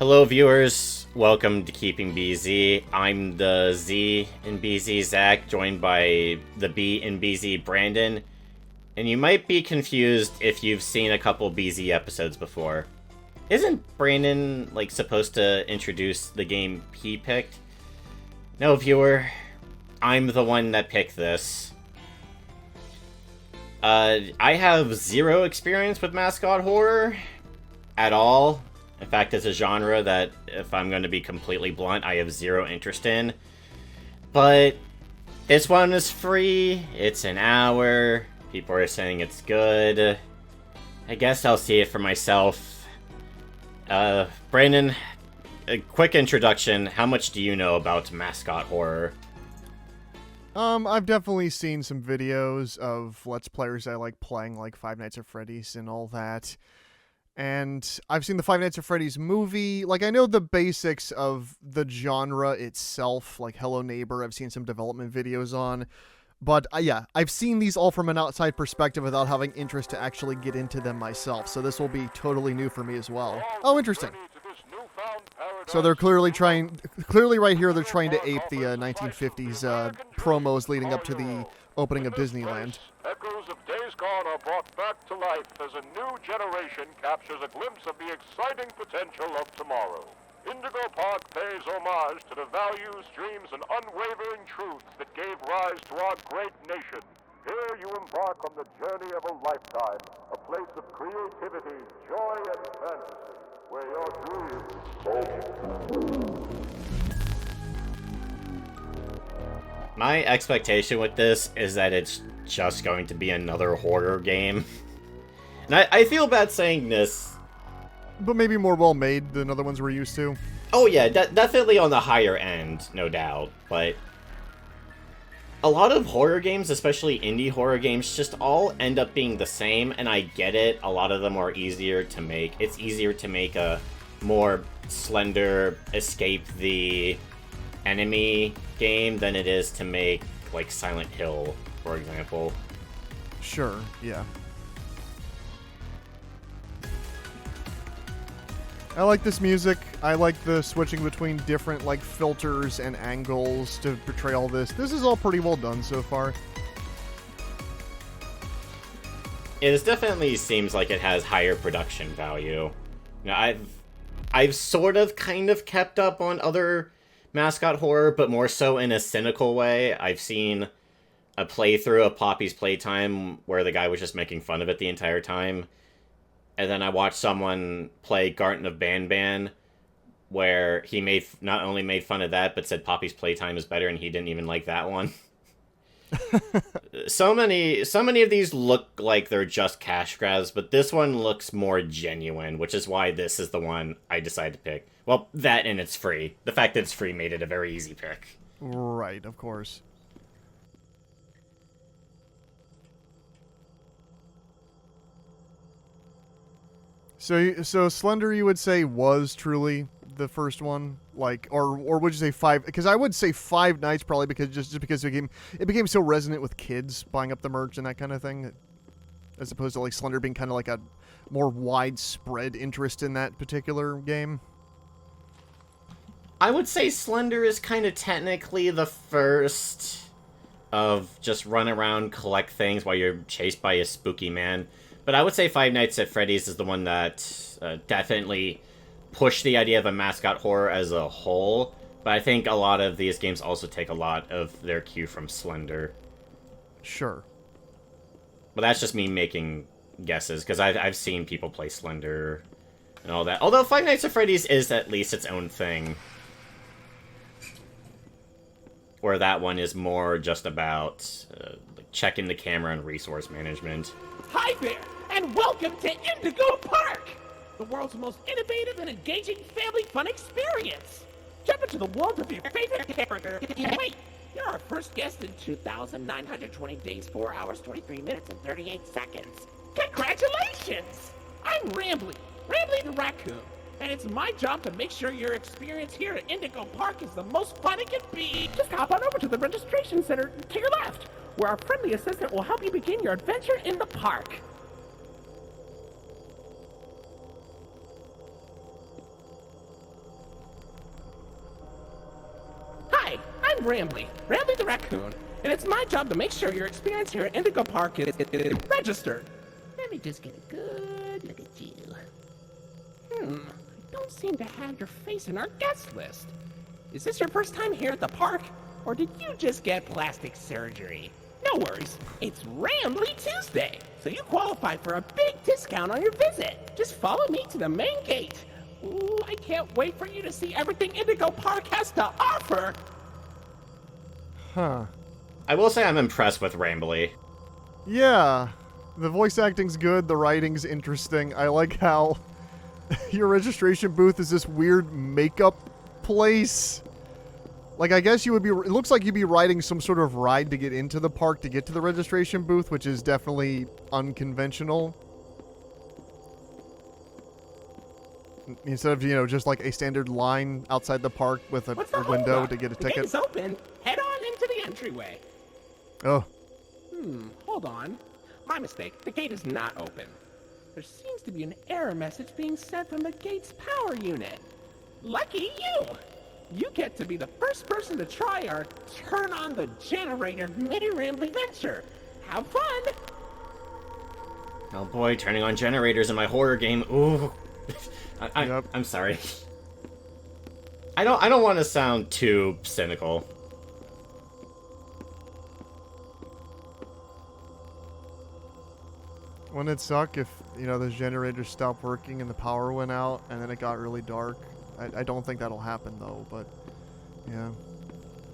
Hello, viewers. Welcome to Keeping BZ. I'm the Z in BZ, Zach, joined by the B in BZ, Brandon. And you might be confused if you've seen a couple BZ episodes before. Isn't Brandon, supposed to introduce the game he picked? No, viewer. I'm the one that picked this. I have zero experience with mascot horror at all. In fact, it's a genre that, if I'm going to be completely blunt, I have zero interest in. But this one is free. It's an hour. People are saying it's good. I guess I'll see it for myself. Brandon, a quick introduction. How much do you know about mascot horror? I've definitely seen some videos of Let's Players I like playing, like Five Nights at Freddy's and all that. And I've seen the Five Nights at Freddy's movie. I know the basics of the genre itself, like Hello Neighbor, I've seen some development videos on. But, yeah, I've seen these all from an outside perspective without having interest to actually get into them myself. So this will be totally new for me as well. Oh, interesting. So they're clearly right here, they're trying to ape the 1950s promos leading up to the opening of Disneyland. Echoes of days gone are brought back to life as a new generation captures a glimpse of the exciting potential of tomorrow. Indigo Park pays homage to the values, dreams, and unwavering truths that gave rise to our great nation. Here you embark on the journey of a lifetime, a place of creativity, joy, and fantasy, where your dreams hope. My expectation with this is that it's just going to be another horror game. And I feel bad saying this. But maybe more well-made than other ones we're used to. Oh yeah, definitely on the higher end, no doubt. But a lot of horror games, especially indie horror games, just all end up being the same. And I get it, a lot of them are easier to make. It's easier to make a more slender, escape the enemy game than it is to make, Silent Hill, for example. Sure, yeah. I like this music. I like the switching between different, filters and angles to portray all this. This is all pretty well done so far. It definitely seems like it has higher production value. I've sort of kind of kept up on other mascot horror, but more so in a cynical way. I've seen a playthrough of Poppy's Playtime where the guy was just making fun of it the entire time. And then I watched someone play Garten of Banban, where he not only made fun of that, but said Poppy's Playtime is better, and he didn't even like that one. So many of these look like they're just cash grabs, but this one looks more genuine, which is why this is the one I decided to pick. Well, that and it's free. The fact that it's free made it a very easy pick. Right, of course. So Slender, you would say, was truly the first one, or would you say Five? Because I would say Five Nights probably because it became so resonant with kids buying up the merch and that kind of thing, as opposed to Slender being kind of a more widespread interest in that particular game. I would say Slender is kind of technically the first of just run around, collect things while you're chased by a spooky man. But I would say Five Nights at Freddy's is the one that definitely pushed the idea of a mascot horror as a whole. But I think a lot of these games also take a lot of their cue from Slender. Sure. But that's just me making guesses, because I've seen people play Slender and all that. Although Five Nights at Freddy's is at least its own thing. Where that one is more just about checking the camera and resource management. Hi there, and welcome to Indigo Park, the world's most innovative and engaging family fun experience. Jump into the world of your favorite character. Wait, you're our first guest in 2,920 days, 4 hours, 23 minutes, and 38 seconds. Congratulations! I'm Rambly the raccoon, and it's my job to make sure your experience here at Indigo Park is the most fun it can be. Just hop on over to the registration center to your left, where our friendly assistant will help you begin your adventure in the park. I'm Rambly the raccoon, and it's my job to make sure your experience here at Indigo Park is registered. Let me just get a good look at you. I don't seem to have your face in our guest list. Is this your first time here at the park, or did you just get plastic surgery? No worries, it's Rambly Tuesday, so you qualify for a big discount on your visit. Just follow me to the main gate. Ooh, I can't wait for you to see everything Indigo Park has to offer. Huh. I will say I'm impressed with Rambly. Yeah. The voice acting's good, the writing's interesting. I like how your registration booth is this weird makeup place. Like, I guess you would be... It looks like you'd be riding some sort of ride to get into the park to get to the registration booth, which is definitely unconventional. Instead of, you know, just like a standard line outside the park with a window to get a The ticket. gate's open. Head on into the entryway. Oh. Hold on. My mistake. The gate is not open. There seems to be an error message being sent from the gate's power unit. Lucky you! You get to be the first person to try our turn on the generator mini Rambly venture. Have fun! Oh boy, turning on generators in my horror game. Ooh. Yep. I'm sorry. I don't want to sound too cynical. Wouldn't it suck if, you know, those generators stopped working and the power went out and then it got really dark? I don't think that'll happen, though, but, yeah.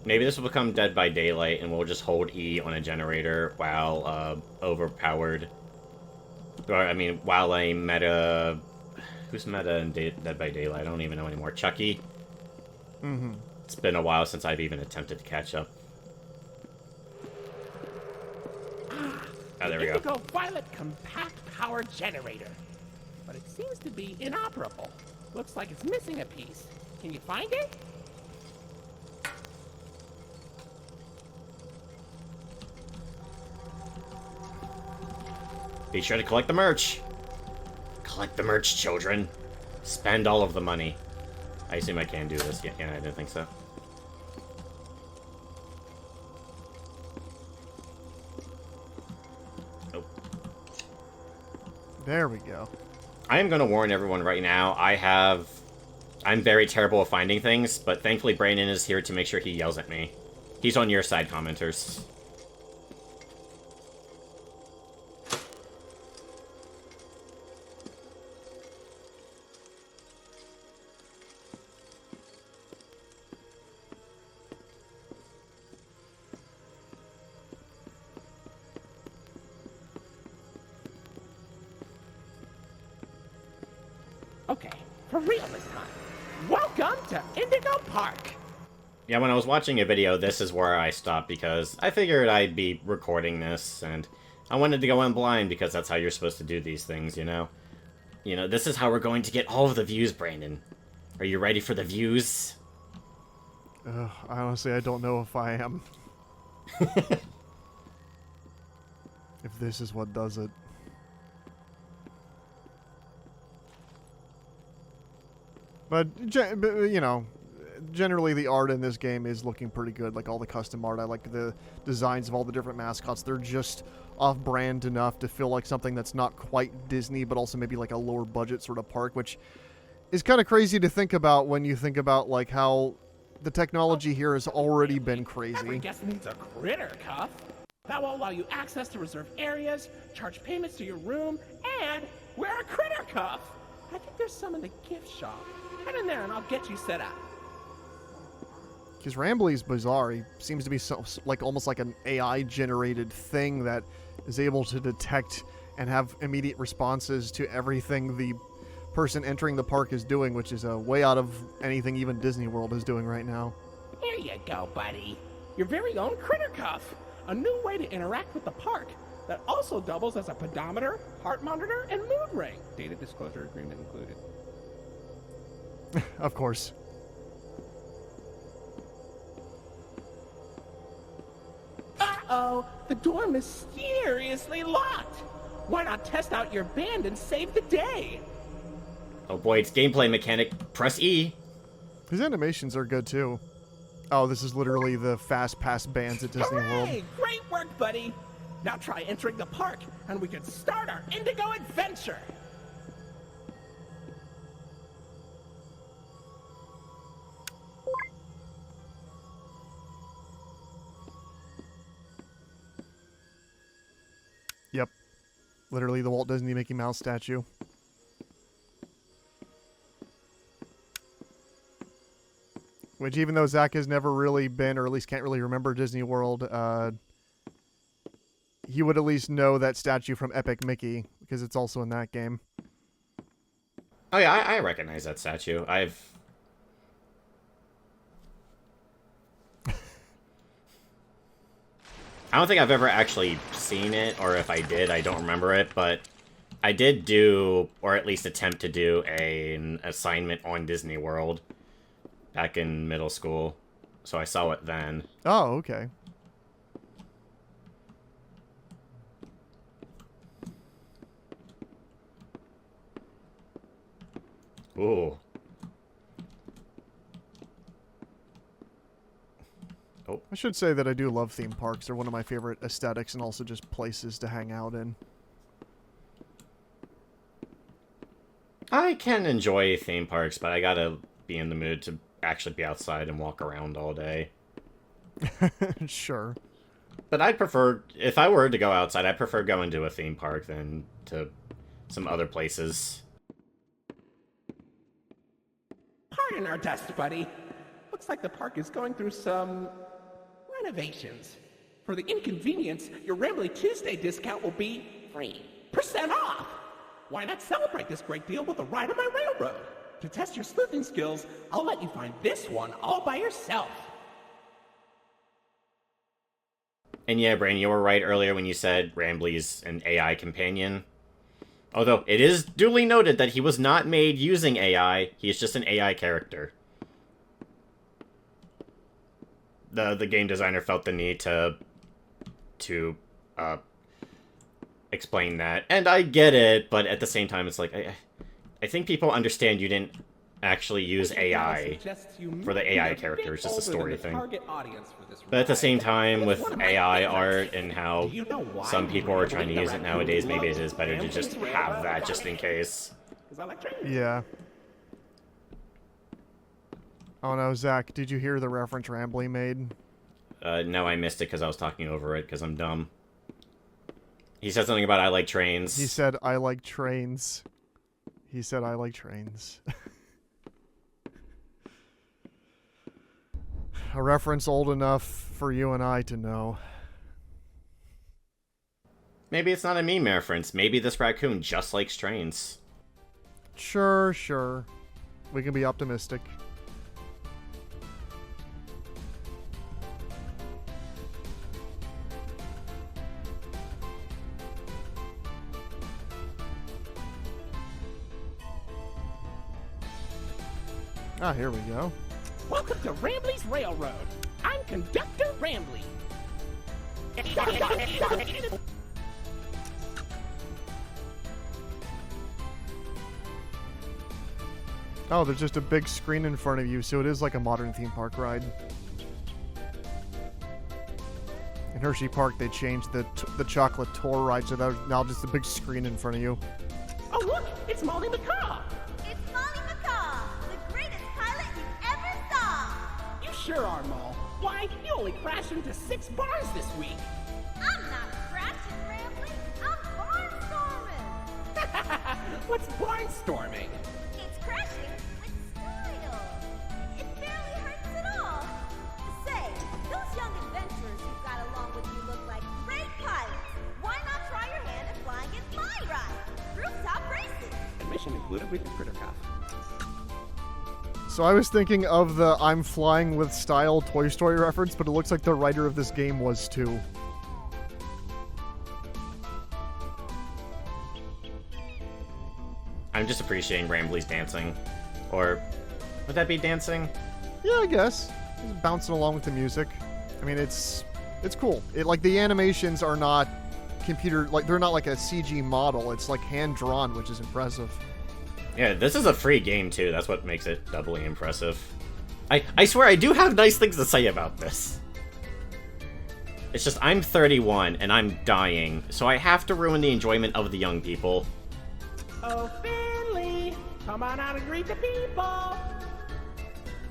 Maybe this will become Dead by Daylight, and we'll just hold E on a generator while, overpowered. Or, I mean, while a meta... Who's meta in Dead by Daylight? I don't even know anymore. Chucky? Mm-hmm. It's been a while since I've even attempted to catch up. Oh, there we go. Indigo Violet Compact Power Generator. But it seems to be inoperable. Looks like it's missing a piece. Can you find it? Be sure to collect the merch. Collect the merch, children. Spend all of the money. I assume I can do this. Yeah, I didn't think so. Nope. There we go. I am going to warn everyone right now. I'm very terrible at finding things, but thankfully Brandon is here to make sure he yells at me. He's on your side, commenters. Okay, for real this time. Welcome to Indigo Park. Yeah, when I was watching a video, this is where I stopped because I figured I'd be recording this, and I wanted to go in blind because that's how you're supposed to do these things, you know? You know, this is how we're going to get all of the views, Brandon. Are you ready for the views? Honestly, I don't know if I am. If this is what does it. But, you know, generally the art in this game is looking pretty good. Like, all the custom art. I like the designs of all the different mascots. They're just off-brand enough to feel like something that's not quite Disney, but also maybe like a lower budget sort of park, which is kind of crazy to think about when you think about, like, how the technology here has already been Every crazy. guest needs a critter cuff. That will allow you access to reserved areas, charge payments to your room, and wear a critter cuff. I think there's some in the gift shop. Head in there and I'll get you set up. Because Rambly's bizarre. He seems to be like almost like an AI-generated thing that is able to detect and have immediate responses to everything the person entering the park is doing, which is way out of anything even Disney World is doing right now. Here you go, buddy. Your very own critter cuff. A new way to interact with the park that also doubles as a pedometer, heart monitor, and mood ring. Data disclosure agreement included. Of course. Uh-oh, the door mysteriously locked. Why not test out your band and save the day? Oh boy, it's gameplay mechanic. Press E. His animations are good too. Oh, this is literally the fast pass bands at Disney World. Hooray! Great work, buddy! Now try entering the park, and we can start our Indigo adventure! Yep. Literally the Walt Disney Mickey Mouse statue. Which, even though Zach has never really been, or at least can't really remember Disney World, he would at least know that statue from Epic Mickey, because it's also in that game. Oh yeah, I recognize that statue. I don't think I've ever actually seen it, or if I did, I don't remember it, but I did do, or at least attempt to do, an assignment on Disney World back in middle school, so I saw it then. Oh, okay. Ooh. Oh. I should say that I do love theme parks. They're one of my favorite aesthetics and also just places to hang out in. I can enjoy theme parks, but I gotta be in the mood to actually be outside and walk around all day. Sure. But I'd prefer, if I were to go outside, I'd prefer going to a theme park than to some other places. Pardon our dust, buddy. Looks like the park is going through some renovations. For the inconvenience, your Rambly Tuesday discount will be 3% off. Why not celebrate this great deal with a ride on my railroad? To test your sleuthing skills, I'll let you find this one all by yourself. And yeah, Brain, you were right earlier when you said Rambly's an AI companion. Although, it is duly noted that he was not made using AI, he's just an AI character. The game designer felt the need to explain that. And I get it, but at the same time, it's like, I think people understand you didn't actually use AI for the AI character. It's just a story thing. But at the same time, with AI art and how some people are trying to use it nowadays, maybe it is better to just have that just in case. Yeah. Oh no, Zach, did you hear the reference Rambly made? No, I missed it because I was talking over it because I'm dumb. He said something about I like trains. He said, I like trains. He said, I like trains. A reference old enough for you and I to know. Maybe it's not a meme reference. Maybe this raccoon just likes trains. Sure, sure. We can be optimistic. Ah, here we go. Welcome to Rambly's Railroad. I'm Conductor Rambly. Oh, there's just a big screen in front of you, so it is like a modern theme park ride. In Hershey Park, they changed the chocolate tour ride, so there's now just a big screen in front of you. Oh, look! It's Molly McCaw! It's Molly McCaw, the greatest pilot you ever saw! You sure are, Mol. Why, you only crashed into 6 bars this week. I'm not crashing, Rambly. I'm barnstorming. What's barnstorming? It's crashing with style. It barely hurts at all. Say, those young adventurers you've got along with you look like great pilots. Why not try your hand at flying in my ride? Rooftop racing. Admission included with the critter cuff. So I was thinking of the I'm flying with style Toy Story reference, but it looks like the writer of this game was too. I'm just appreciating Rambly's dancing. Or, would that be dancing? Yeah, I guess. Just bouncing along with the music. I mean, it's cool. Like, the animations are not computer, like, they're not like a CG model. It's like hand-drawn, which is impressive. Yeah, this is a free game, too. That's what makes it doubly impressive. I swear I do have nice things to say about this. It's just I'm 31 and I'm dying, so I have to ruin the enjoyment of the young people. Oh, Finley, come on out and greet the people. Hi,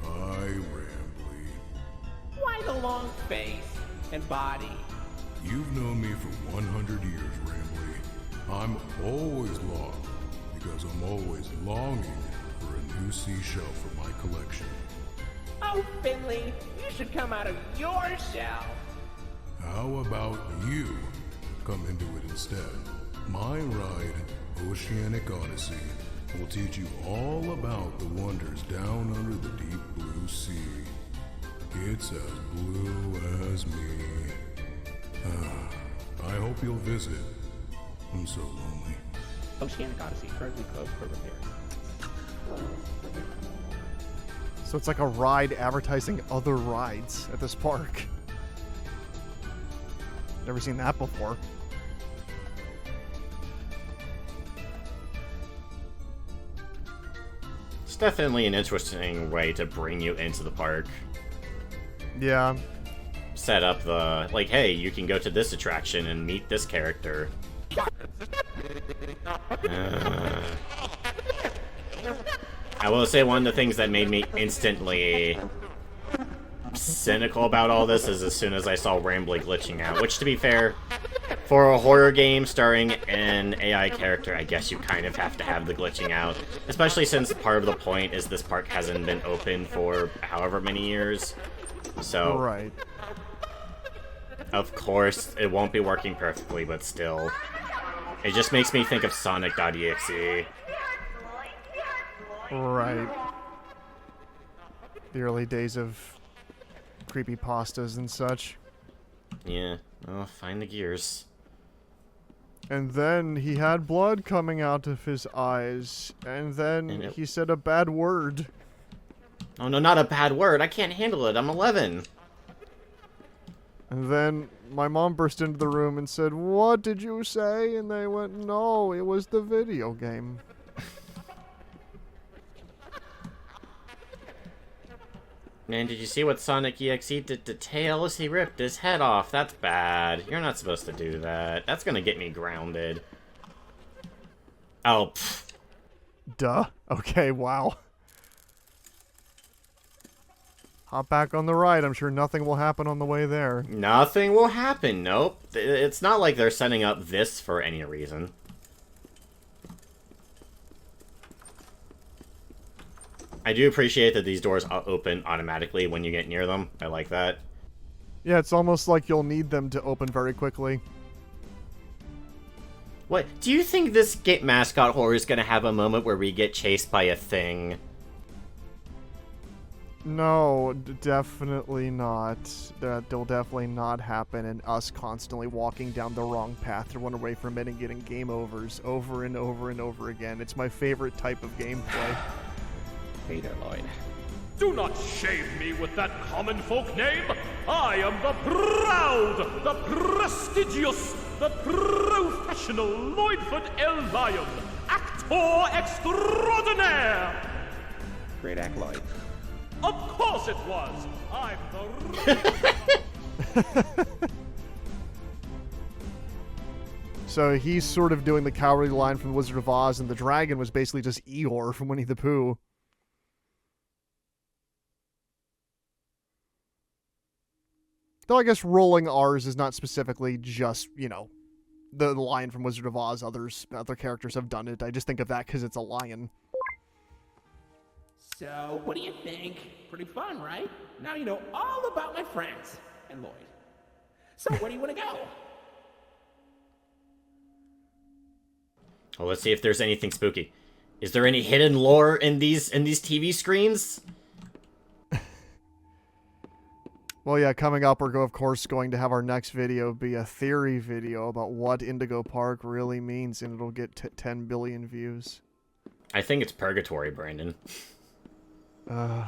Rambly. Why the long face and body? You've known me for 100 years, Rambly. I'm always long, because I'm always longing for a new seashell for my collection. Oh, Finley, you should come out of your shell. How about you come into it instead? My ride, Oceanic Odyssey, will teach you all about the wonders down under the deep blue sea. It's as blue as me. I hope you'll visit. I'm so lonely. Oceanic Odyssey currently closed for repair. So it's like a ride advertising other rides at this park. Never seen that before. It's definitely an interesting way to bring you into the park. Yeah. Set up the, like, hey, you can go to this attraction and meet this character. I will say one of the things that made me instantly cynical about all this is as soon as I saw Rambly glitching out, which, to be fair, for a horror game starring an AI character, I guess you kind of have to have the glitching out, especially since part of the point is this park hasn't been open for however many years. So, Right. of course, it won't be working perfectly, but still. It just makes me think of Sonic.exe. Right. The early days of creepypastas and such. Yeah, well, find the gears. And then he had blood coming out of his eyes. And then he said a bad word. Oh no, not a bad word. I can't handle it. I'm 11. And then my mom burst into the room and said, "What did you say?" And they went, "No, it was the video game." Man, did you see what Sonic.exe did to Tails? He ripped his head off. That's bad. You're not supposed to do that. That's gonna get me grounded. Oh, pfft. Duh. Okay, wow. Hop back on the ride. I'm sure nothing will happen on the way there. Nothing will happen. Nope. It's not like they're setting up this for any reason. I do appreciate that these doors open automatically when you get near them. I like that. Yeah, it's almost like you'll need them to open very quickly. What? Do you think this Mascot horror is going to have a moment where we get chased by a thing? No, definitely not. That'll definitely not happen, and us constantly walking down the wrong path to run away from it and getting game overs over and over and over again. It's my favorite type of gameplay. Hey there, Lloyd. Do not shame me with that common folk name. I am the proud, the prestigious, the professional Lloydford L. Lion, actor extraordinaire. Great act, Lloyd. Of course it was. I'm the... So he's sort of doing the cowardly line from The Wizard of Oz, and the dragon was basically just Eeyore from Winnie the Pooh. Though I guess rolling R's is not specifically just, you know, the lion from Wizard of Oz. Other characters have done it. I just think of that because it's a lion. So, what do you think? Pretty fun, right? Now you know all about my friends and Lloyd. So, where do you want to go? Well, let's see if there's anything spooky. Is there any hidden lore in these TV screens? Well, yeah, coming up, we're, of course, going to have our next video be a theory video about what Indigo Park really means, and it'll get 10 billion views. I think it's purgatory, Brandon. Our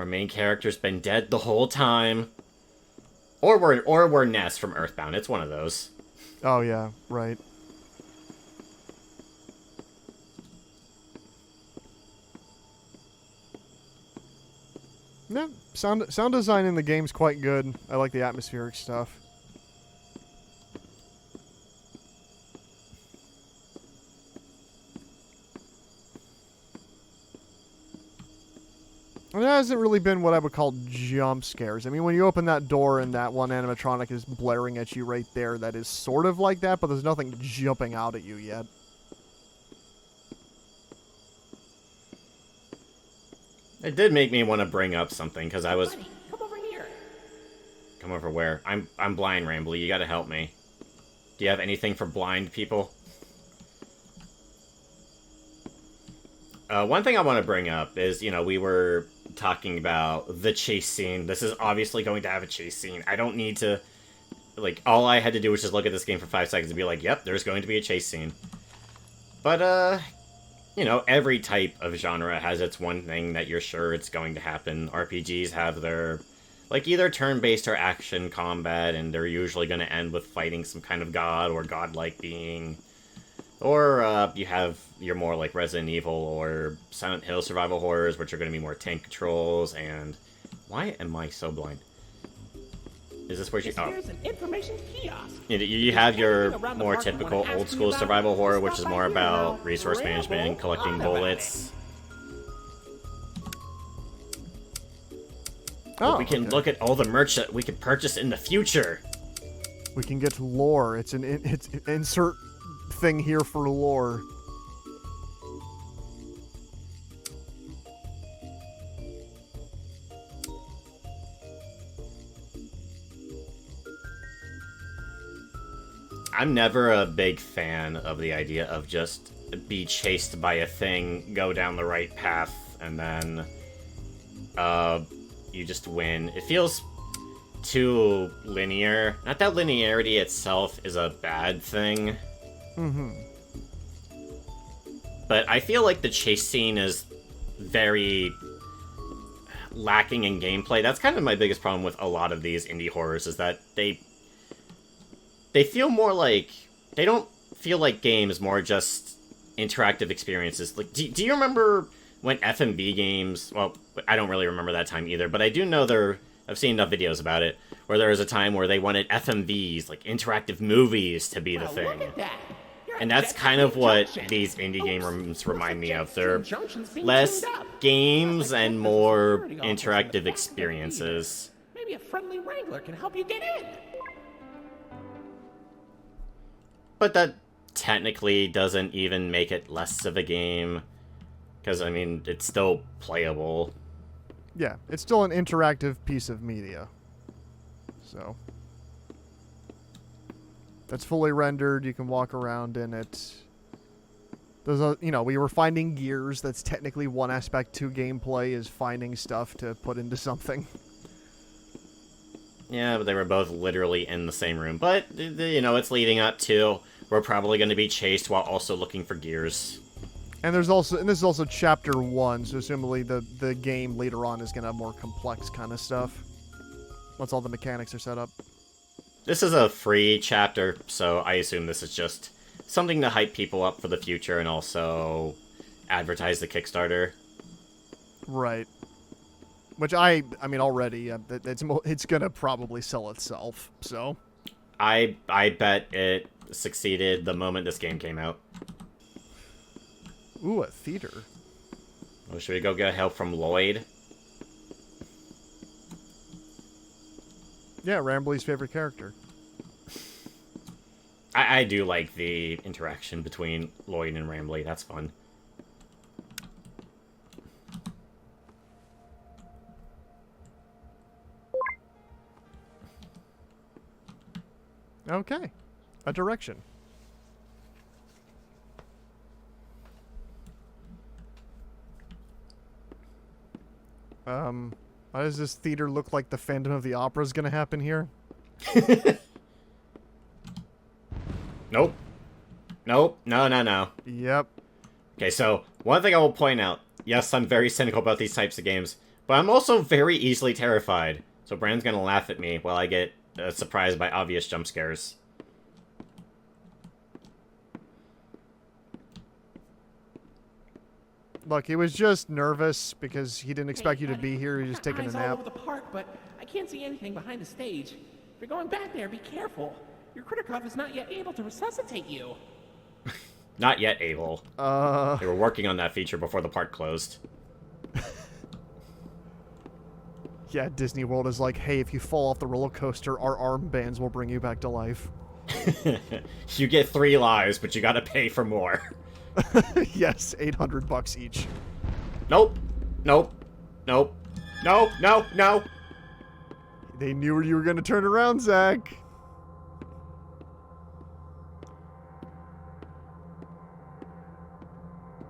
main character's been dead the whole time. Or we're Ness from Earthbound. It's one of those. Oh, yeah, right. Yeah, sound design in the game's quite good. I like the atmospheric stuff. And it hasn't really been what I would call jump scares. I mean, when you open that door and that one animatronic is blaring at you right there, that is sort of like that, but there's nothing jumping out at you yet. It did make me want to bring up something, because I was... Buddy, come over here. Come over where? I'm blind, Rambly. You gotta help me. Do you have anything for blind people? One thing I want to bring up is, you know, we were talking about the chase scene. This is obviously going to have a chase scene. I don't need to... Like, all I had to do was just look at this game for 5 seconds and be like, yep, there's going to be a chase scene. But, you know, every type of genre has its one thing that you're sure it's going to happen. RPGs have their, like, either turn-based or action combat, and they're usually going to end with fighting some kind of god or godlike being. Or, you have your more, like, Resident Evil or Silent Hill survival horrors, which are going to be more tank controls, and... Why am I so blind? Is this where you... Oh. Here's an information kiosk. You have your more typical old-school survival horror, which is more about resource management and collecting bullets. Oh, we can look at all the merch that we can purchase in the future. We can get lore. It's an insert thing here for lore. I'm never a big fan of the idea of just be chased by a thing, go down the right path, and then you just win. It feels too linear. Not that linearity itself is a bad thing. Mm-hmm. But I feel like the chase scene is very lacking in gameplay. That's kind of my biggest problem with a lot of these indie horrors, is that they feel more like... They don't feel like games, more just interactive experiences. Like, do you remember when FMV games... Well, I don't really remember that time either, but I do know I've seen enough videos about it, where there was a time where they wanted FMVs, like interactive movies, to be the thing. Look at that. And that's kind of what these indie games remind me of. They're less games and more interactive experiences. Maybe a friendly wrangler can help you get in. But that technically doesn't even make it less of a game. Because, I mean, it's still playable. Yeah, it's still an interactive piece of media. So... That's fully rendered. You can walk around in it. There's a, you know, we were finding gears. That's technically one aspect to gameplay, is finding stuff to put into something. Yeah, but they were both literally in the same room. But, you know, it's leading up to, we're probably going to be chased while also looking for gears. And there's also, and this is also chapter 1, so assumably the game later on is going to have more complex kind of stuff. Once all the mechanics are set up. This is a free chapter, so I assume this is just something to hype people up for the future and also advertise the Kickstarter. Right. Which I mean, already, it's gonna probably sell itself, so. I bet it succeeded the moment this game came out. Ooh, a theater. Well, should we go get help from Lloyd? Yeah, Rambly's favorite character. I do like the interaction between Lloyd and Rambly. That's fun. Okay. A direction. Why does this theater look like the Phantom of the Opera is going to happen here? Nope. Nope. No. Yep. Okay, so, one thing I will point out. Yes, I'm very cynical about these types of games, but I'm also very easily terrified. So Brand's gonna laugh at me while I get surprised by obvious jump scares. Look, he was just nervous because he didn't expect you to be here. He was just taking a eyes all nap. over the park, but I can't see anything behind the stage. If you're going back there, be careful. Your critter cuff is not yet able to resuscitate you. Not yet able. They were working on that feature before the park closed. Yeah, Disney World is like, hey, if you fall off the roller coaster, our armbands will bring you back to life. You get 3 lives, but you gotta pay for more. Yes, $800 each. Nope. Nope. Nope. No, no, no. They knew you were going to turn around, Zach.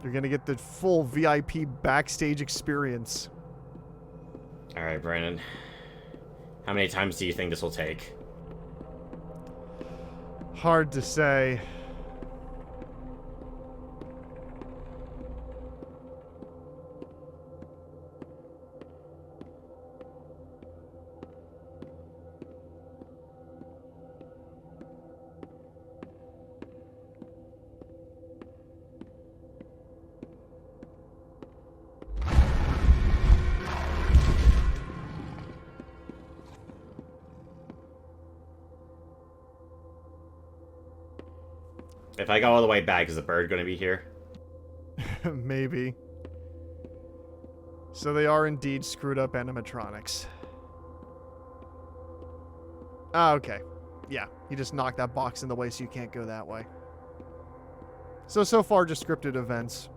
You're going to get the full VIP backstage experience. Alright, Brandon. How many times do you think this will take? Hard to say. If I go all the way back, is the bird going to be here? Maybe. So they are indeed screwed up animatronics. Ah, okay. Yeah, you just knocked that box in the way so you can't go that way. So far just scripted events.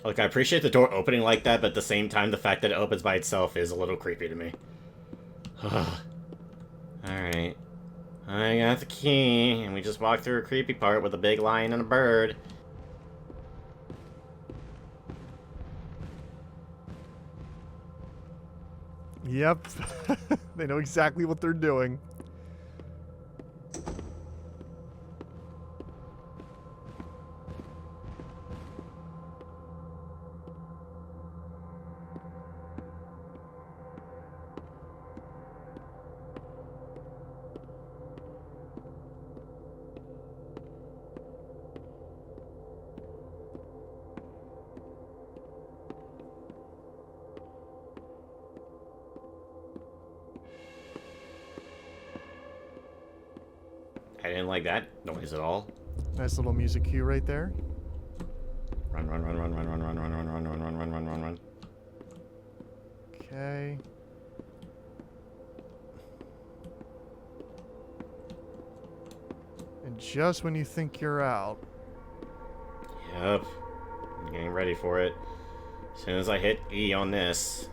Look, I appreciate the door opening like that, but at the same time, the fact that it opens by itself is a little creepy to me. Alright. I got the key, and we just walked through a creepy part with a big lion and a bird. Yep. They know exactly what they're doing. I didn't like that noise at all. Nice little music cue right there. Run, run, run, run, run, run, run, run, run, run, run, run, run, run, run, run. Okay. And just when you think you're out. Yep. I'm getting ready for it. As soon as I hit E on this.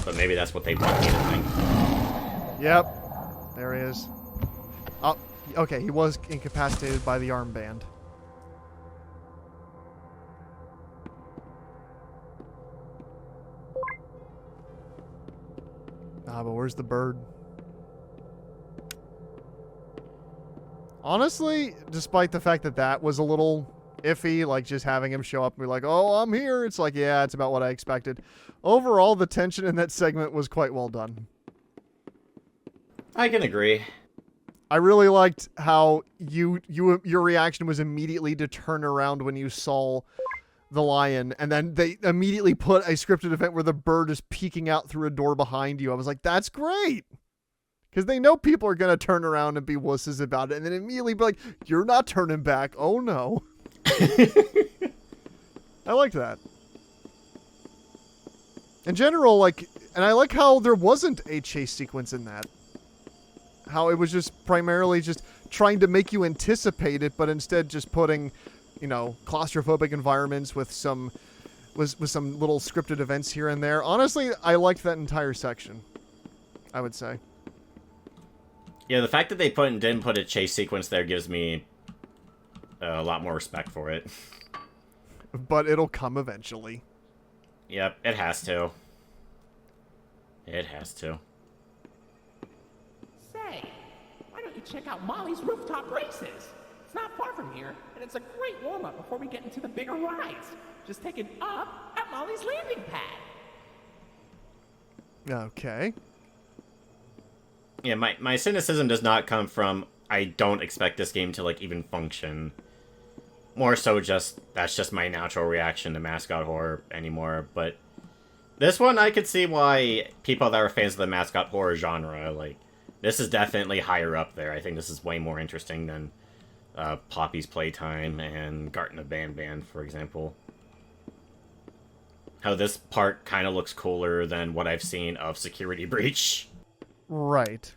But maybe that's what they want me to think. Yep. There he is. Oh, okay, he was incapacitated by the armband. Ah, but where's the bird? Honestly, despite the fact that that was a little iffy, like just having him show up and be like, oh, I'm here. It's like, yeah, it's about what I expected. Overall, the tension in that segment was quite well done. I can agree. I really liked how your reaction was immediately to turn around when you saw the lion, and then they immediately put a scripted event where the bird is peeking out through a door behind you. I was like, that's great. Because they know people are going to turn around and be wusses about it, and then immediately be like, you're not turning back. Oh, no. I liked that. In general, like, and I like how there wasn't a chase sequence in that. How it was just primarily just trying to make you anticipate it, but instead just putting, you know, claustrophobic environments with some little scripted events here and there. Honestly, I liked that entire section, I would say. Yeah, the fact that they didn't put a chase sequence there gives me a lot more respect for it. But it'll come eventually. Yep, it has to. It has to. Say, why don't don't you check out Molly's Rooftop Races? It's not far from here, and it's a great warm-up before we get into the bigger rides. Just take it up at Molly's landing pad. Okay. Yeah, my cynicism does not come from I don't expect this game to, like, even function. More so just, that's just my natural reaction to mascot horror anymore, but this one I could see why people that are fans of the mascot horror genre, like, this is definitely higher up there. I think this is way more interesting than Poppy's Playtime and Garten of Banban, for example. How this part kind of looks cooler than what I've seen of Security Breach. Right.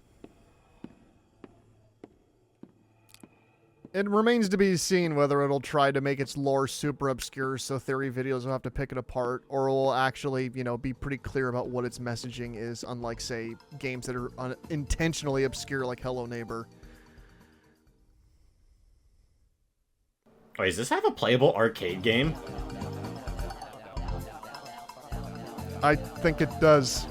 It remains to be seen whether it'll try to make its lore super obscure so theory videos will have to pick it apart, or it will actually, you know, be pretty clear about what its messaging is, unlike, say, games that are intentionally obscure like Hello Neighbor. Wait, does this have a playable arcade game? I think it does.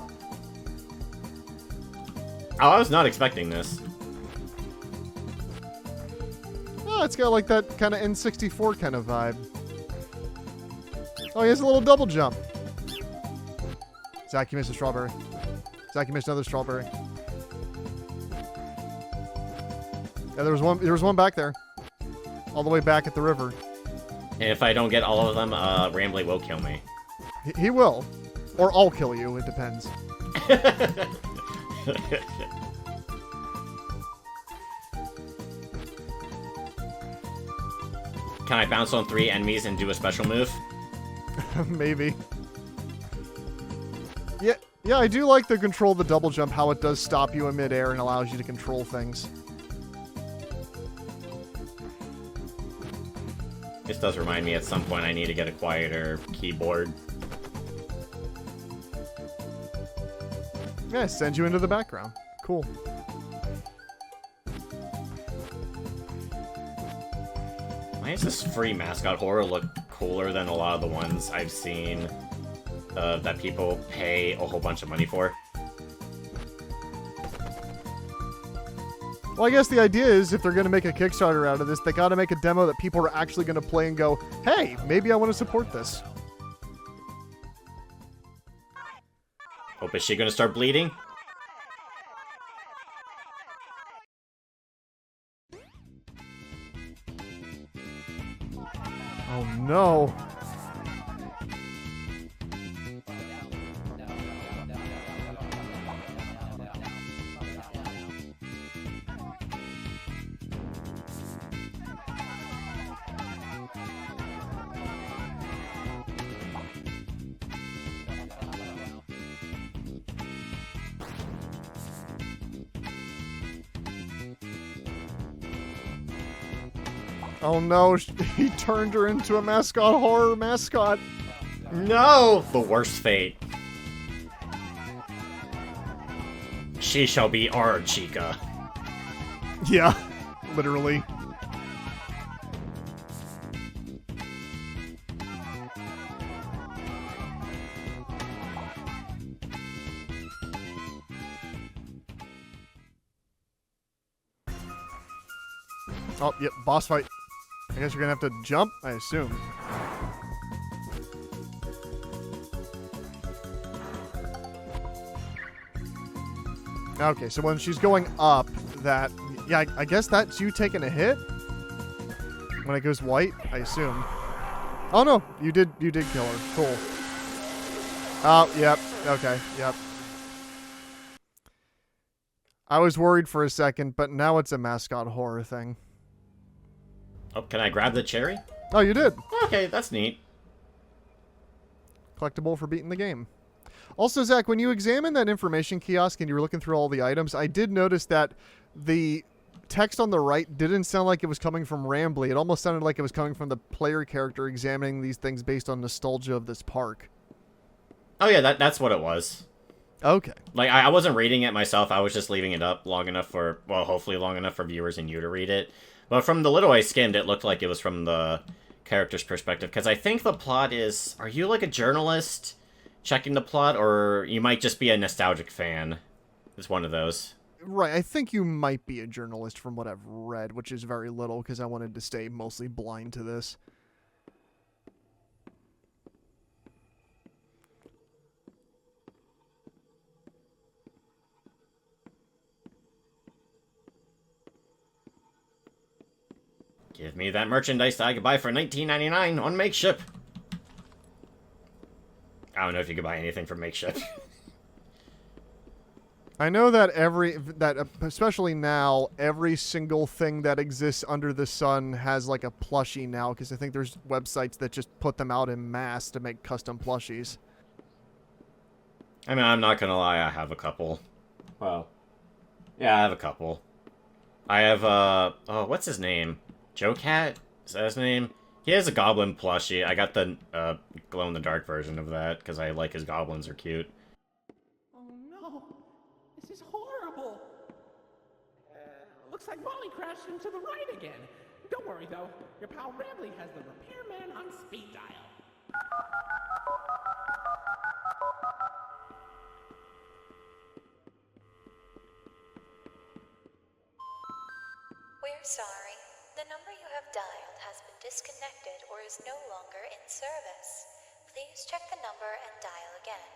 Oh, I was not expecting this. Oh, it's got like that kind of N64 kind of vibe. Oh, he has a little double jump. Zach, you missed a strawberry. Zach, you missed another strawberry. Yeah, there was one back there. All the way back at the river. And if I don't get all of them, Rambley will kill me. He will. Or I'll kill you, it depends. Can I bounce on 3 enemies and do a special move? Maybe. Yeah, I do like the control the double jump, how it does stop you in midair and allows you to control things. This does remind me at some point I need to get a quieter keyboard. Yeah, it sends you into the background. Cool. Why does this free mascot horror look cooler than a lot of the ones I've seen that people pay a whole bunch of money for? Well, I guess the idea is if they're going to make a Kickstarter out of this, they got to make a demo that people are actually going to play and go, hey, maybe I want to support this. Hope, is she gonna start bleeding? Oh no. Oh no, he turned her into a mascot horror mascot. No! The worst fate. She shall be our Chica. Yeah, literally. Oh, yep, boss fight. I guess you're gonna have to jump, I assume. Okay, so when she's going up, that... Yeah, I guess that's you taking a hit? When it goes white, I assume. Oh no, you did kill her. Cool. Oh, yep, okay, yep. I was worried for a second, but now it's a mascot horror thing. Oh, can I grab the cherry? Oh, you did. Okay, that's neat. Collectible for beating the game. Also, Zach, when you examined that information kiosk and you were looking through all the items, I did notice that the text on the right didn't sound like it was coming from Rambley. It almost sounded like it was coming from the player character examining these things based on nostalgia of this park. Oh yeah, that's what it was. Okay. Like, I wasn't reading it myself, I was just leaving it up long enough for, well, hopefully long enough for viewers and you to read it. But from the little I skimmed, it looked like it was from the character's perspective. Because I think the plot is... Are you like a journalist checking the plot? Or you might just be a nostalgic fan. It's one of those. right. I think you might be a journalist from what I've read, which is very little because I wanted to stay mostly blind to this. Give me that merchandise that I could buy for $19.99 on Makeship. I don't know if you could buy anything from Makeship. I know that especially now, every single thing that exists under the sun has like a plushie now, because I think there's websites that just put them out in mass to make custom plushies. I mean, I'm not gonna lie, I have a couple. Well, yeah, I have a couple. I have, oh, what's his name? Joe Cat? Is that his name? He has a goblin plushie. I got the, glow-in-the-dark version of that, because I like his goblins are cute. Oh no, this is horrible. Looks like Molly crashed into the right again. Don't worry though, your pal Rambley has the repairman on speed dial. We're sorry. The number you have dialed has been disconnected or is no longer in service. Please check the number and dial again.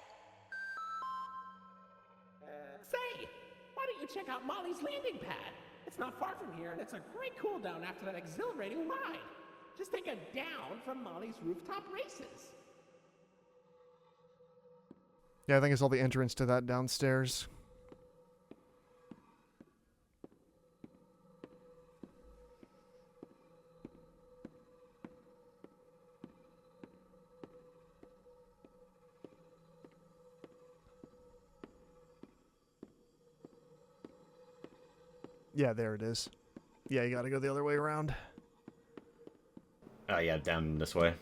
Say, why don't you check out Molly's landing pad? It's not far from here and it's a great cool down after that exhilarating ride. Just take a down from Molly's rooftop races. Yeah, I think it's all the entrance to that downstairs. Yeah, there it is. Yeah, you gotta go the other way around. Oh, yeah, down this way.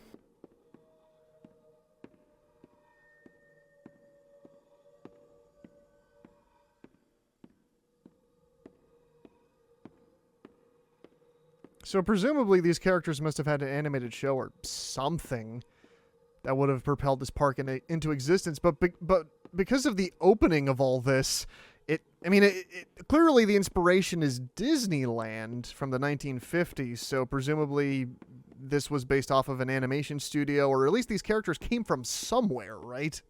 So presumably these characters must have had an animated show or something that would have propelled this park into existence. But because of the opening of all this, clearly the inspiration is Disneyland from the 1950s. So presumably this was based off of an animation studio, or at least these characters came from somewhere, right?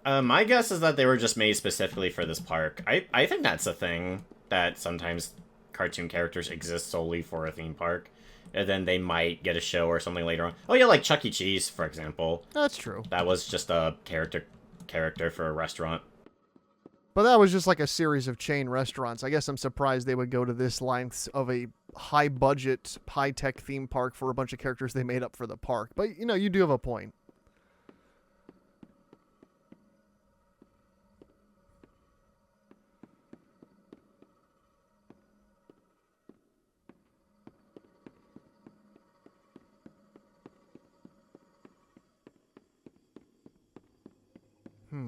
My guess is that they were just made specifically for this park. I think that's a thing, that sometimes cartoon characters exist solely for a theme park, and then they might get a show or something later on. Oh yeah, like Chuck E. Cheese, for example. That's true. That was just a character for a restaurant. But that was just like a series of chain restaurants. I guess I'm surprised they would go to this lengths of a high-budget, high-tech theme park for a bunch of characters they made up for the park. But, you know, you do have a point.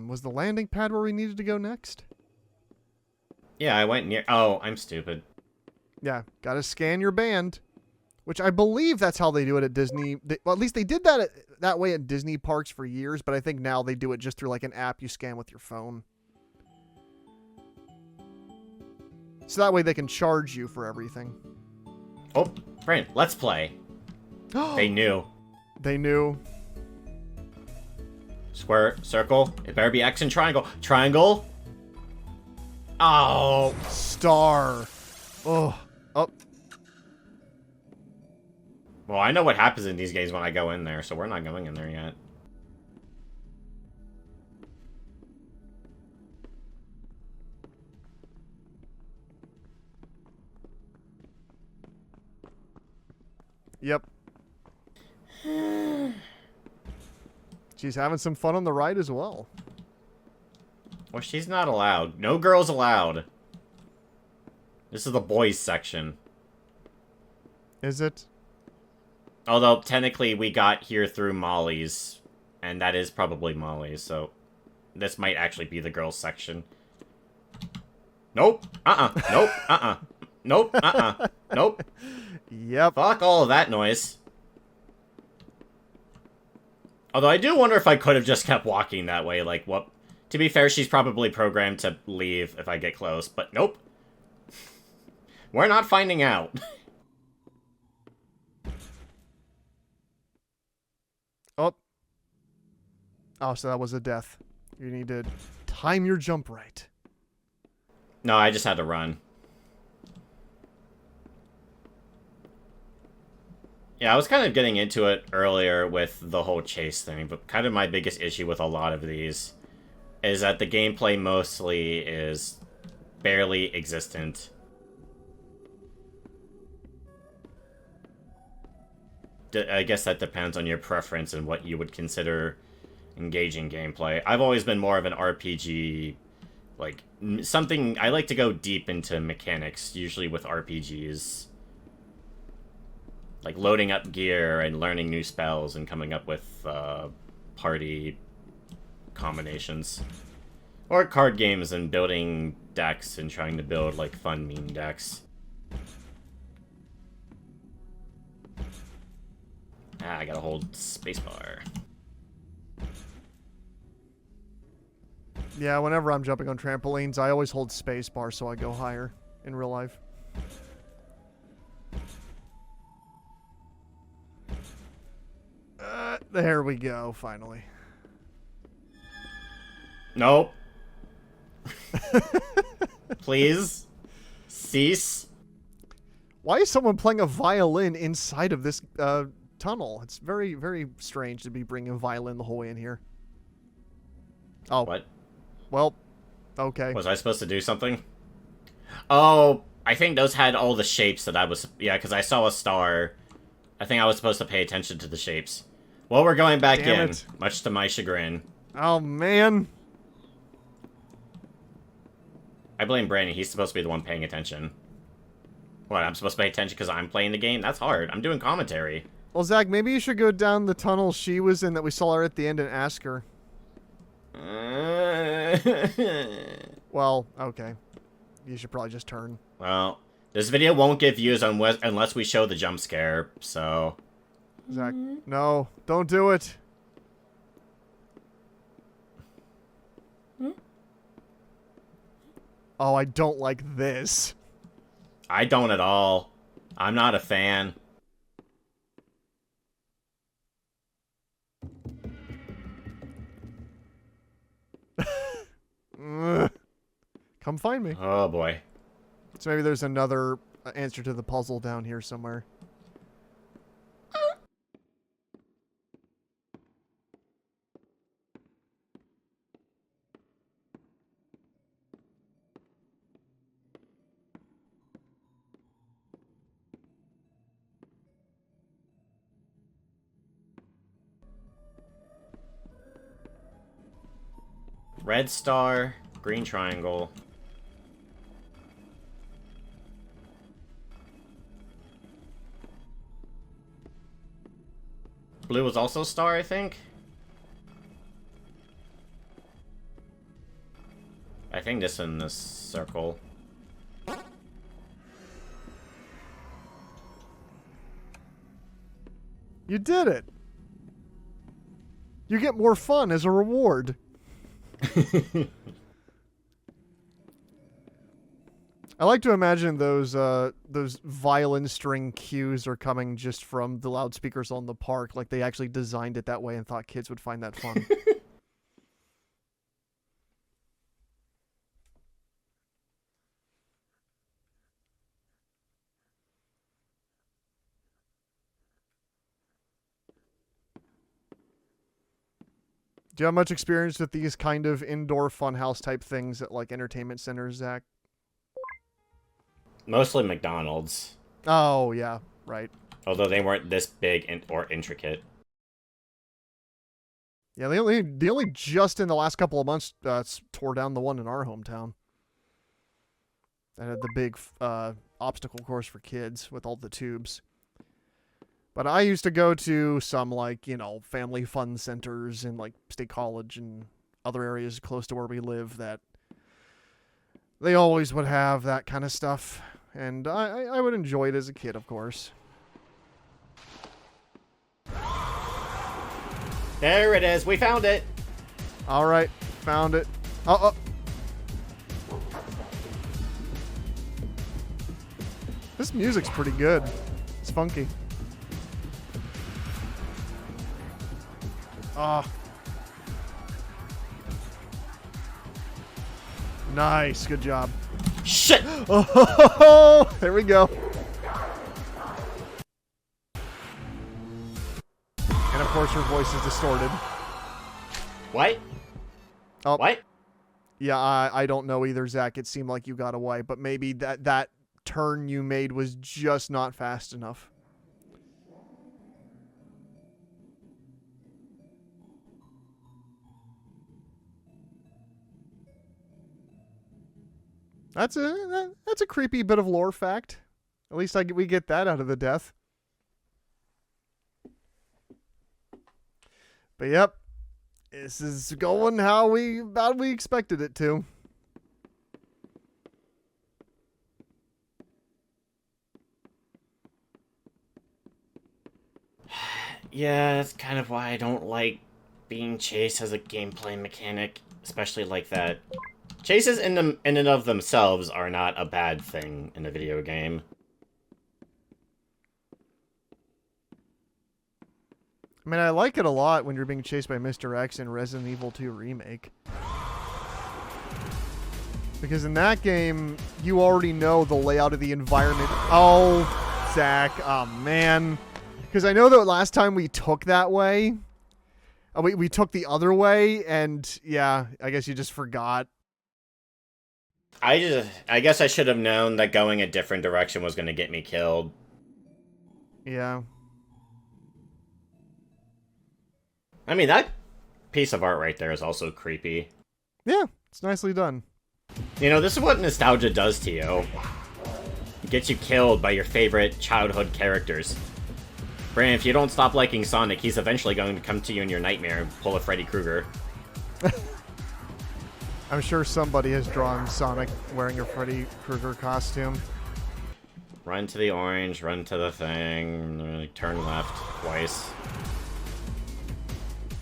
Was the landing pad where we needed to go next? Yeah, I went near... Oh, I'm stupid. Yeah, gotta scan your band. Which I believe that's how they do it at Disney. Well, at least they did that way at Disney parks for years, but I think now they do it just through like an app you scan with your phone. So that way they can charge you for everything. Oh, Brandon, let's play. They knew. They knew. Square, circle. It better be X and triangle. Triangle. Oh. Star. Oh. Up. Well, I know what happens in these games when I go in there, so we're not going in there yet. Yep. She's having some fun on the ride as well. Well, she's not allowed. No girls allowed. This is the boys section. Is it? Although, technically, we got here through Molly's. And that is probably Molly's, so... This might actually be the girls section. Nope. Nope. Nope. Nope. Yep. Fuck all of that noise. Although I do wonder if I could have just kept walking that way, like, what... To be fair, she's probably programmed to leave if I get close, but nope. We're not finding out. Oh. Oh, so that was a death. You need to time your jump right. No, I just had to run. Yeah, I was kind of getting into it earlier with the whole chase thing, but kind of my biggest issue with a lot of these is that the gameplay mostly is barely existent. I guess that depends on your preference and what you would consider engaging gameplay. I've always been more of an RPG, like, something... I like to go deep into mechanics, usually with RPGs. Like, loading up gear and learning new spells and coming up with, party combinations. Or card games and building decks and trying to build, like, fun meme decks. Ah, I gotta hold spacebar. Yeah, whenever I'm jumping on trampolines, I always hold spacebar so I go higher in real life. There we go, finally. Nope. Please. Cease. Why is someone playing a violin inside of this tunnel? It's very, very strange to be bringing a violin the whole way in here. Oh. What? Well, okay. Was I supposed to do something? Oh, I think those had all the shapes that I was... Yeah, because I saw a star. I think I was supposed to pay attention to the shapes. Well, we're going back Damn in, it. much to my chagrin. Oh, man. I blame Brandon. He's supposed to be the one paying attention. What, I'm supposed to pay attention because I'm playing the game? That's hard. I'm doing commentary. Well, Zach, maybe you should go down the tunnel she was in that we saw her at the end and ask her. Well, okay. You should probably just turn. Well, this video won't get views unless we show the jump scare, so... Zach, no, don't do it. Oh, I don't like this. I don't at all. I'm not a fan. Come find me. Oh, boy. So maybe there's another answer to the puzzle down here somewhere. Red star, green triangle. Blue was also star, I think? I think this in this circle. You did it! You get more fun as a reward. I like to imagine those violin string cues are coming just from the loudspeakers on the park. Like they actually designed it that way and thought kids would find that fun. Do you have much experience with these kind of indoor funhouse type things at like entertainment centers, Zach? Mostly McDonald's. Oh, yeah, right. Although they weren't this big or intricate. Yeah, they only just in the last couple of months tore down the one in our hometown. That had the big obstacle course for kids with all the tubes. But I used to go to some, like, you know, family fun centers in, like, State College and other areas close to where we live that they always would have that kind of stuff. And I would enjoy it as a kid, of course. There it is. We found it. All right. found it. Oh. This music's pretty good. It's funky. Ah. Nice. Good job. Shit! Oh, there we go. And of course, her voice is distorted. What? Oh. What? Yeah, I don't know either, Zach. It seemed like you got away, but maybe that turn you made was just not fast enough. That's a creepy bit of lore fact. At least we get that out of the death. But yep, this is going how we expected it to. Yeah, that's kind of why I don't like being chased as a gameplay mechanic, especially like that. Chases in and of themselves are not a bad thing in a video game. I mean, I like it a lot when you're being chased by Mr. X in Resident Evil 2 Remake. Because in that game, you already know the layout of the environment. Oh, Zach. Oh, man. Because I know that last time we took that way, we took the other way, and yeah, I guess you just forgot. I guess I should have known that going a different direction was going to get me killed. Yeah. I mean, that piece of art right there is also creepy. Yeah, it's nicely done. You know, this is what nostalgia does to you. It gets you killed by your favorite childhood characters. Brandon, if you don't stop liking Sonic, he's eventually going to come to you in your nightmare and pull a Freddy Krueger. I'm sure somebody has drawn Sonic wearing a Freddy Krueger costume. Run to the orange, run to the thing, turn left twice.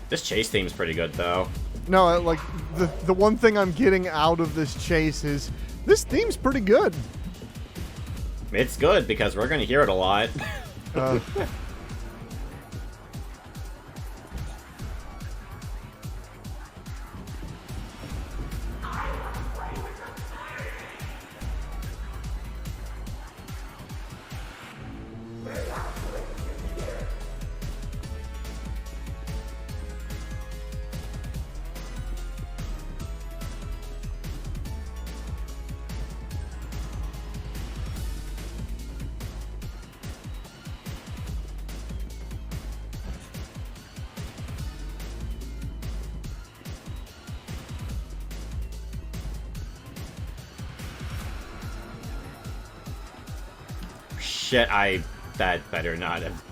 This chase theme's pretty good, though. No, like, the one thing I'm getting out of this chase is this theme's pretty good. It's good, because we're going to hear it a lot. Shit, that better not have.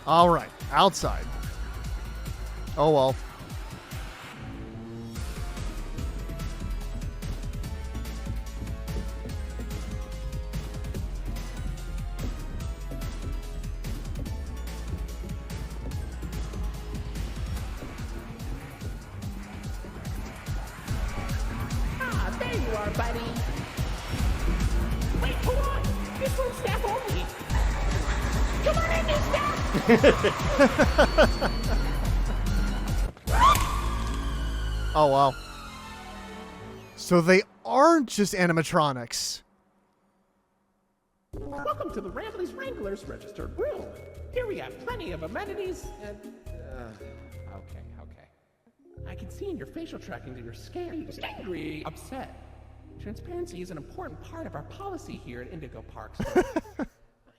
Alright, outside. Oh well. Ah, there you are, buddy. Wait, hold on. This one's staff only. Come on in, new staff. Oh wow. So they aren't just animatronics. Welcome to the Ramblings Wranglers registered room. Here we have plenty of amenities and... Okay. I can see in your facial tracking that you're scared, angry, upset. Transparency is an important part of our policy here at Indigo Park, so I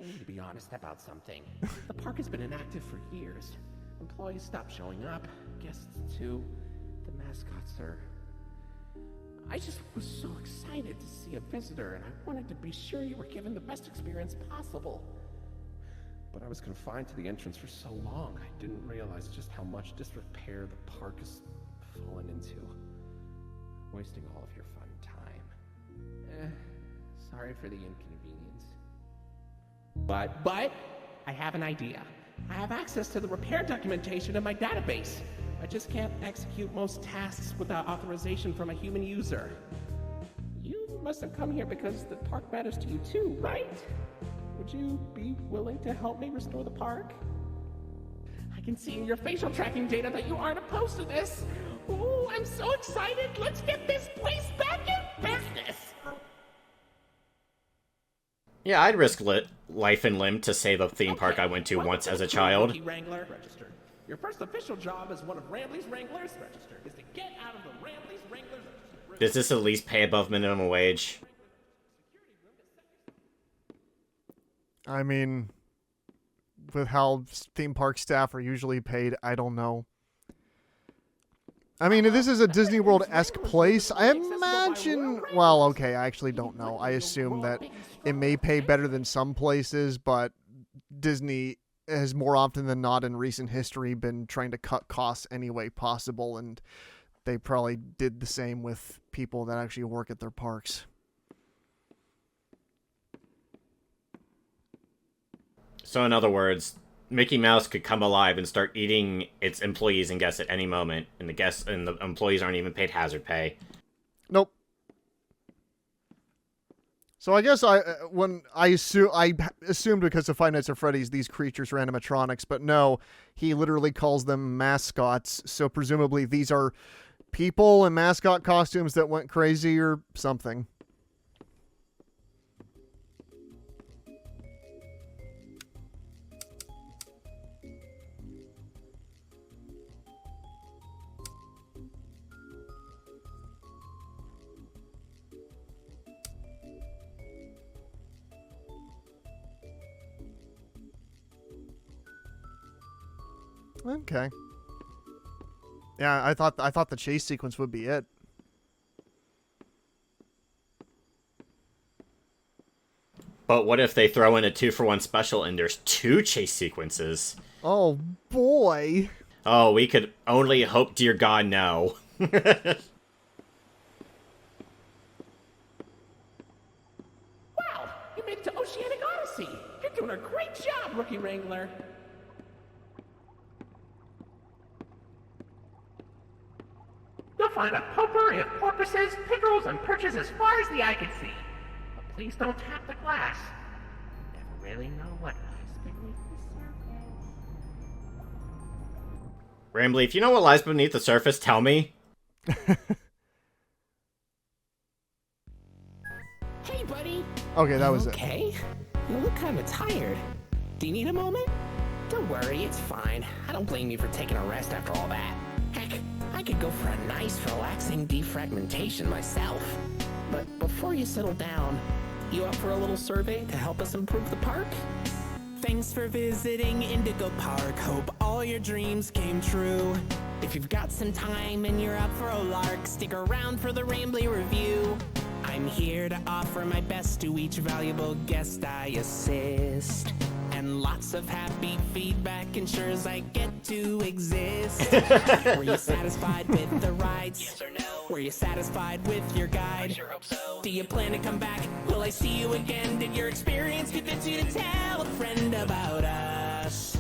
need to be honest about something. The park has been inactive for years. Employees stopped showing up, guests too. The mascots are... I just was so excited to see a visitor, and I wanted to be sure you were given the best experience possible. But I was confined to the entrance for so long, I didn't realize just how much disrepair the park has fallen into. Wasting all of your fun time. Sorry for the inconvenience. But I have an idea. I have access to the repair documentation in my database. I just can't execute most tasks without authorization from a human user. You must have come here because the park matters to you too, right? Would you be willing to help me restore the park? I can see in your facial tracking data that you aren't opposed to this. Ooh, I'm so excited. Let's get this place back in business. Yeah, I'd risk life and limb to save a theme park I went to once as a child. Rookie Wrangler, registered. Your first official job as one of Rambley's Wranglers, registered, is to get out of the Rambley's Wranglers register. Does this at least pay above minimum wage? I mean, with how theme park staff are usually paid, I don't know. I mean, if this is a Disney World-esque place, I imagine... Well, okay, I actually don't know. I assume that it may pay better than some places, but Disney has more often than not in recent history been trying to cut costs any way possible, and they probably did the same with people that actually work at their parks. So in other words, Mickey Mouse could come alive and start eating its employees and guests at any moment, and the employees aren't even paid hazard pay. Nope. So I guess I assumed because of Five Nights at Freddy's these creatures are animatronics, but no, he literally calls them mascots. So presumably these are people in mascot costumes that went crazy or something. Okay. Yeah, I thought the chase sequence would be it. But what if they throw in a 2-for-1 special and there's 2 chase sequences? Oh boy. Oh, we could only hope, dear God, no. Wow, you made it to Oceanic Odyssey. You're doing a great job, Rookie Wrangler. You'll find a potpourri of porpoises, pickerels, and perches as far as the eye can see. But please don't tap the glass. You never really know what lies beneath the surface. Rambley, if you know what lies beneath the surface, tell me. Hey, buddy. Okay, that was Okay. You look kind of tired. Do you need a moment? Don't worry, it's fine. I don't blame you for taking a rest after all that. Heck, I could go for a nice, relaxing defragmentation myself. But before you settle down, you up for a little survey to help us improve the park? Thanks for visiting Indigo Park. Hope all your dreams came true. If you've got some time and you're up for a lark, stick around for the Rambley review. I'm here to offer my best to each valuable guest I assist. And lots of happy feedback ensures I get to exist. Were you satisfied with the rides? Yes or no? Were you satisfied with your guide? I sure hope so. Do you plan to come back? Will I see you again? Did your experience convince you to tell a friend about us?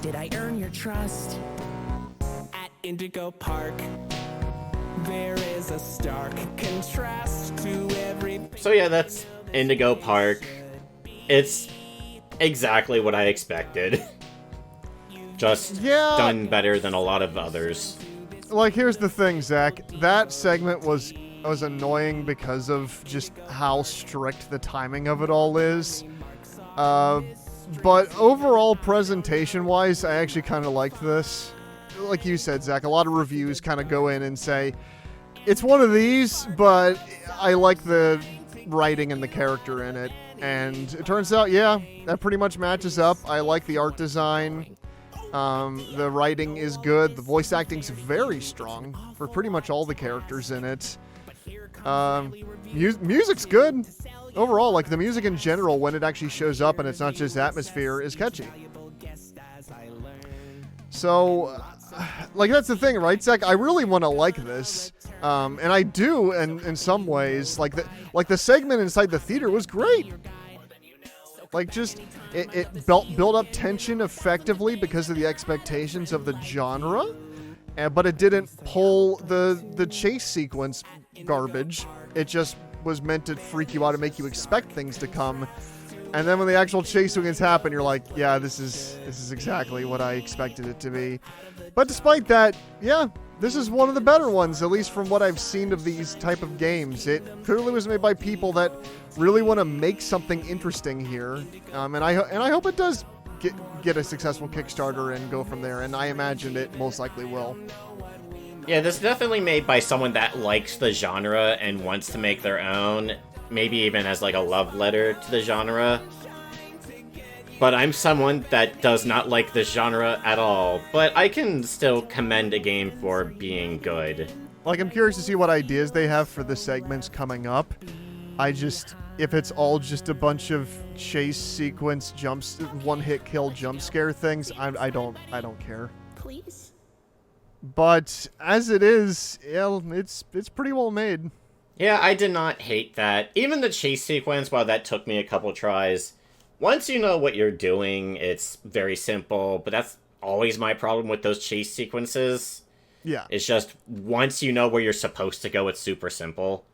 Did I earn your trust? At Indigo Park, there is a stark contrast to everything. So yeah, that's Indigo Park. It's exactly what I expected. Just done better than a lot of others. like, here's the thing, Zach. That segment was annoying because of just how strict the timing of it all is. But overall, presentation-wise, I actually kind of liked this. Like you said, Zach, a lot of reviews kind of go in and say, it's one of these, but I like the writing and the character in it. And it turns out, yeah, that pretty much matches up. I like the art design. The writing is good. The voice acting's very strong for pretty much all the characters in it. Music's good. Overall, like, the music in general, when it actually shows up and it's not just atmosphere, is catchy. So, like, that's the thing, right, Zach? I really want to like this. And I do, and in some ways, like the segment inside the theater was great. Like, just, it built up tension effectively because of the expectations of the genre, but it didn't pull the chase sequence garbage. It just was meant to freak you out and make you expect things to come. And then when the actual chase sequence happened, you're like, yeah, this is exactly what I expected it to be. But despite that, yeah, this is one of the better ones, at least from what I've seen of these type of games. It clearly was made by people that really want to make something interesting here. And I hope it does get a successful Kickstarter and go from there, and I imagine it most likely will. Yeah, this is definitely made by someone that likes the genre and wants to make their own, maybe even as like a love letter to the genre. But I'm someone that does not like this genre at all, but I can still commend a game for being good. Like, I'm curious to see what ideas they have for the segments coming up. If it's all just a bunch of chase sequence jumps, one-hit kill jump scare things, I don't care. Please? But as it is, yeah, it's pretty well made. Yeah, I did not hate that. Even the chase sequence, while that took me a couple tries, once you know what you're doing, it's very simple, but that's always my problem with those chase sequences. Yeah. It's just, once you know where you're supposed to go, it's super simple.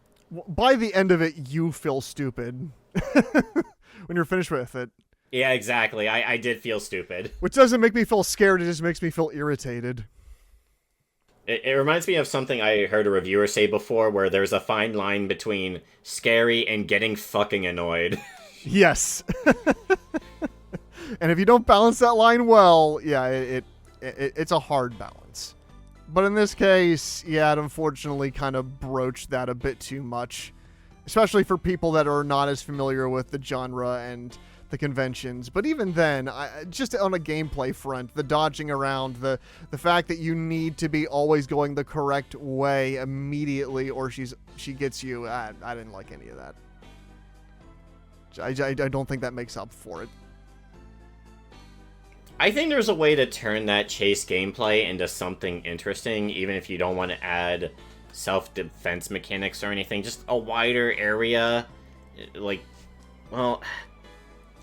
By the end of it, you feel stupid when you're finished with it. Yeah, exactly. I did feel stupid. Which doesn't make me feel scared, it just makes me feel irritated. It reminds me of something I heard a reviewer say before, where there's a fine line between scary and getting fucking annoyed. Yes. And if you don't balance that line well, yeah, it's a hard balance. But in this case, yeah, it unfortunately kind of broached that a bit too much. Especially for people that are not as familiar with the genre and the conventions. But even then, just on a gameplay front, the dodging around, the fact that you need to be always going the correct way immediately or she gets you, I didn't like any of that. I don't think that makes up for it. I think there's a way to turn that chase gameplay into something interesting, even if you don't want to add self-defense mechanics or anything. Just a wider area. Like, well,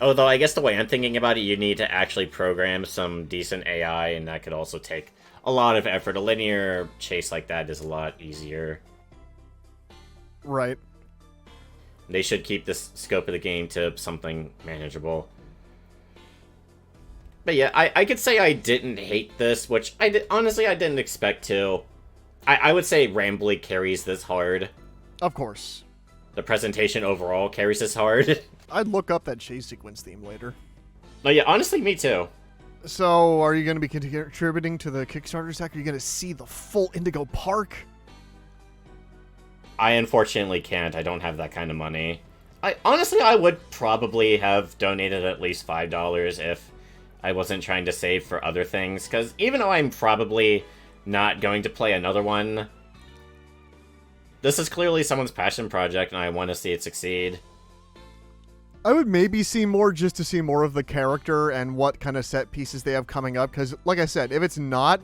although I guess the way I'm thinking about it, you need to actually program some decent AI, and that could also take a lot of effort. A linear chase like that is a lot easier. Right. They should keep the scope of the game to something manageable. But yeah, I could say I didn't hate this, which honestly I didn't expect to. I would say Rambly carries this hard. Of course. The presentation overall carries this hard. I'd look up that chase sequence theme later. No, yeah, honestly, me too. So, are you going to be contributing to the Kickstarter stack? Are you going to see the full Indigo Park? I unfortunately can't. I don't have that kind of money. Honestly, I would probably have donated at least $5 if I wasn't trying to save for other things, because even though I'm probably not going to play another one, this is clearly someone's passion project, and I want to see it succeed. I would maybe see more just to see more of the character and what kind of set pieces they have coming up, because, like I said, if it's not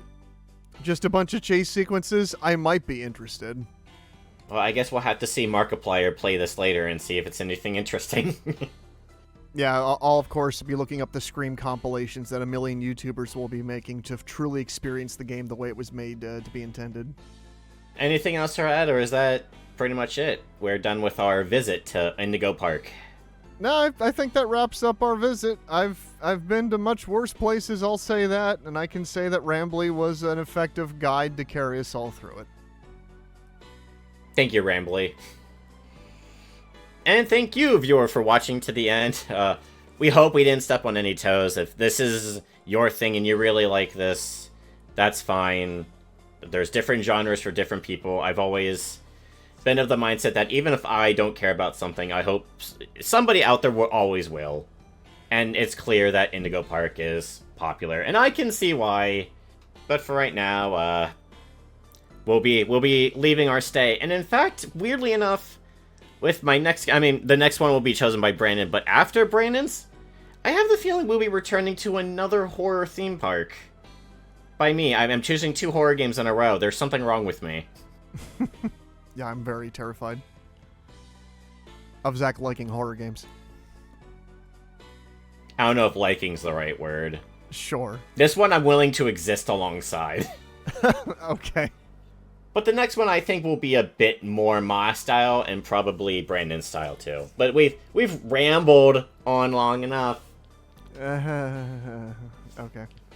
just a bunch of chase sequences, I might be interested. Well, I guess we'll have to see Markiplier play this later and see if it's anything interesting. Yeah, I'll of course be looking up the Scream compilations that a million YouTubers will be making to truly experience the game the way it was made to be intended. Anything else to add, or is that pretty much it? We're done with our visit to Indigo Park. No, I think that wraps up our visit. I've been to much worse places, I'll say that, and I can say that Rambly was an effective guide to carry us all through it. Thank you, Rambly. And thank you, viewer, for watching to the end. We hope we didn't step on any toes. If this is your thing and you really like this, that's fine. There's different genres for different people. I've always been of the mindset that even if I don't care about something, I hope somebody out there always will. And it's clear that Indigo Park is popular, and I can see why. But for right now, we'll be leaving our stay. And in fact, weirdly enough, with my next, the next one will be chosen by Brandon, but after Brandon's, I have the feeling we'll be returning to another horror theme park. By me, I'm choosing 2 horror games in a row. There's something wrong with me. Yeah, I'm very terrified of Zach liking horror games. I don't know if liking's the right word. Sure. This one I'm willing to exist alongside. Okay. But the next one I think will be a bit more my style and probably Brandon's style too. But we've rambled on long enough. Okay.